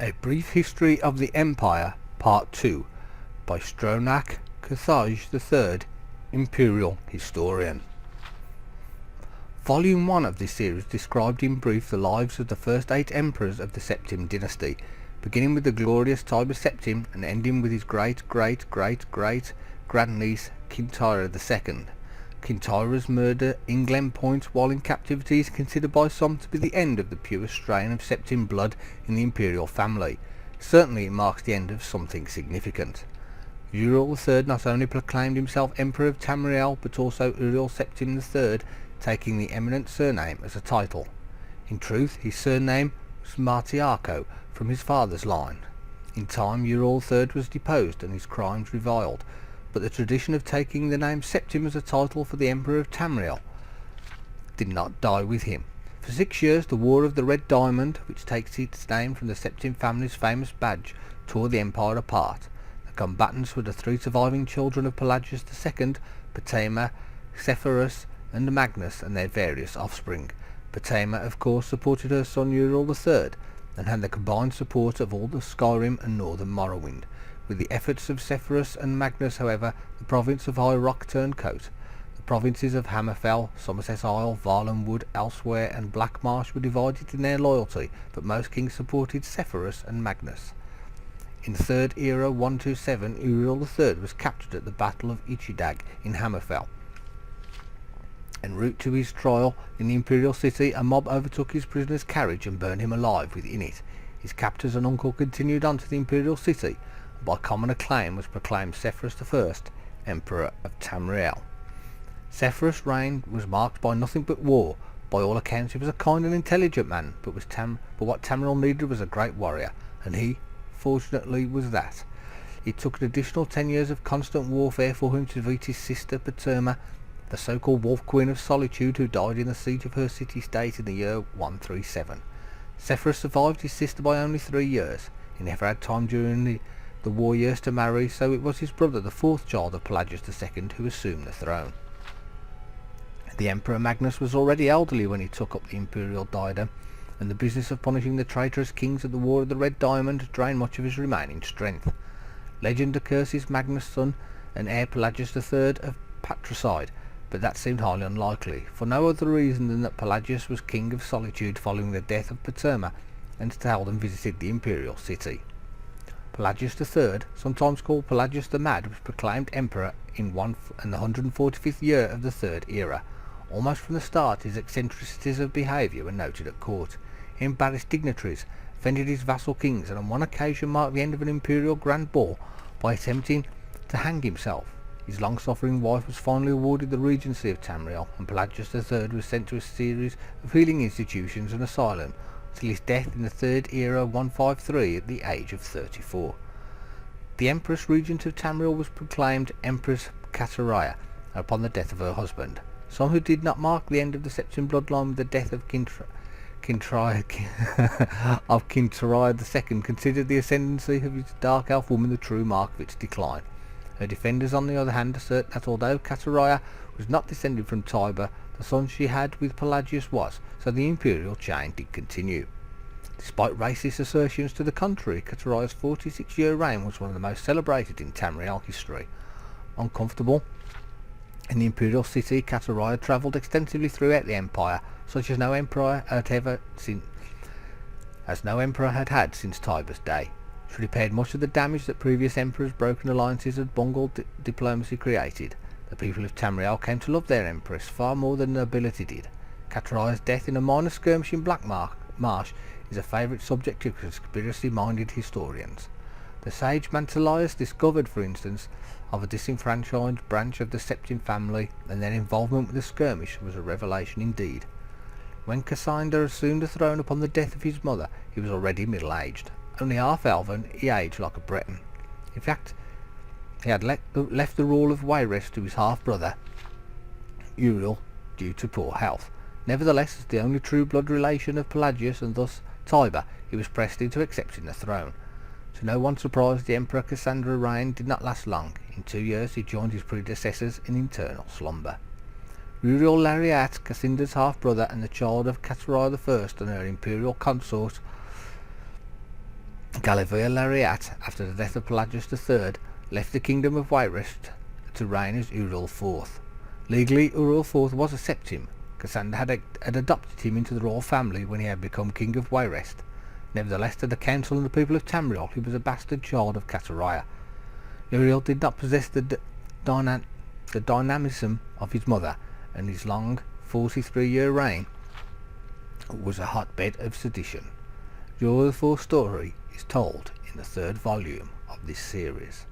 A Brief History of the Empire, Part 2, by Stronach Carthage III, Imperial Historian. Volume 1 of this series described in brief the lives of the first 8 emperors of the Septim dynasty, beginning with the glorious Tiber Septim and ending with his great-great-great-great-grandniece Kintyra II. Kintyra's murder in Glen Point while in captivity is considered by some to be the end of the pure strain of Septim blood in the imperial family. Certainly it marks the end of something significant. Uriel III not only proclaimed himself Emperor of Tamriel, but also Uriel Septim III, taking the eminent surname as a title. In truth, his surname was Martiarco, from his father's line. In time, Uriel III was deposed and his crimes reviled, but the tradition of taking the name Septim as a title for the Emperor of Tamriel did not die with him. For 6 years, the War of the Red Diamond, which takes its name from the Septim family's famous badge, tore the empire apart. The combatants were the 3 surviving children of Pelagius II, Potema, Sepphoris, and Magnus, and their various offspring. Potema, of course, supported her son Uriel III, and had the combined support of all the Skyrim and northern Morrowind. With the efforts of Sepphoris and Magnus, however, the province of High Rock turned coat. The provinces of Hammerfell, Somerset Isle, Varlenwood, Elsewhere, and Blackmarsh were divided in their loyalty, but most kings supported Sepphoris and Magnus. In 3rd Era 127, Uriel III was captured at the Battle of Ichidag in Hammerfell. En route to his trial in the imperial city, a mob overtook his prisoner's carriage and burned him alive within it. His captors and uncle continued on to the imperial city, and by common acclaim was proclaimed Sepphoris I, Emperor of Tamriel. Sepphoris' reign was marked by nothing but war. By all accounts he was a kind and intelligent man, but what Tamriel needed was a great warrior, and he, fortunately, was that. It took an additional 10 years of constant warfare for him to defeat his sister Potema, the so-called Wolf Queen of Solitude, who died in the siege of her city-state in the year 137. Sepphoris survived his sister by only 3 years. He never had time during the war years to marry, so it was his brother, the 4th child of Pelagius II, who assumed the throne. The Emperor Magnus was already elderly when he took up the imperial diadem, and the business of punishing the traitorous kings at the War of the Red Diamond drained much of his remaining strength. Legend accurses Magnus' son and heir Pelagius III of patricide, but that seemed highly unlikely, for no other reason than that Pelagius was king of Solitude following the death of Potema, and seldom visited the imperial city. Pelagius III, sometimes called Pelagius the Mad, was proclaimed emperor in the 145th year of the 3rd Era. Almost from the start, his eccentricities of behaviour were noted at court. He embarrassed dignitaries, offended his vassal kings, and on one occasion marked the end of an imperial grand ball by attempting to hang himself. His long-suffering wife was finally awarded the regency of Tamriel, and Pelagius III was sent to a series of healing institutions and asylum, till his death in the 3rd Era 153 at the age of 34. The Empress Regent of Tamriel was proclaimed Empress Kataraya upon the death of her husband. Some who did not mark the end of the Septim bloodline with the death of Kintyra II considered the ascendancy of his dark elf woman the true mark of its decline. Her defenders, on the other hand, assert that although Kataraya was not descended from Tiber, the son she had with Pelagius was, so the imperial chain did continue. Despite racist assertions to the contrary, Kataraya's 46-year reign was one of the most celebrated in Tamriel history. Uncomfortable in the imperial city, Kataraya travelled extensively throughout the empire, such as no emperor had had since Tiber's day. She repaired much of the damage that previous emperors' broken alliances and bungled diplomacy created. The people of Tamriel came to love their empress far more than the nobility did. Kataraya's death in a minor skirmish in Blackmarsh is a favourite subject of conspiracy-minded historians. The sage Mantillius discovered, for instance, of a disenfranchised branch of the Septim family, and their involvement with the skirmish was a revelation indeed. When Cassander assumed the throne upon the death of his mother, he was already middle-aged. Only half-elven, he aged like a Breton. In fact, he had left the rule of Wayrest to his half-brother, Uriel, due to poor health. Nevertheless, as the only true blood relation of Pelagius and thus Tiber, he was pressed into accepting the throne. To no one's surprise, the Emperor Cassandra's reign did not last long. In 2 years he joined his predecessors in eternal slumber. Uriel Lariat, Cassandra's half-brother and the child of Kataraya I and her imperial consort, Galavia Lariat, after the death of Pelagius III, left the kingdom of Wairest to reign as Urul IV. Legally, Urul IV was a Septim. Cassander had adopted him into the royal family when he had become king of Wairest. Nevertheless, to the council and the people of Tamriel, he was a bastard child of Catariah. Uriel did not possess the dynamism of his mother, and his long 43-year reign was a hotbed of sedition. Uriel IV's story is told in the third volume of this series.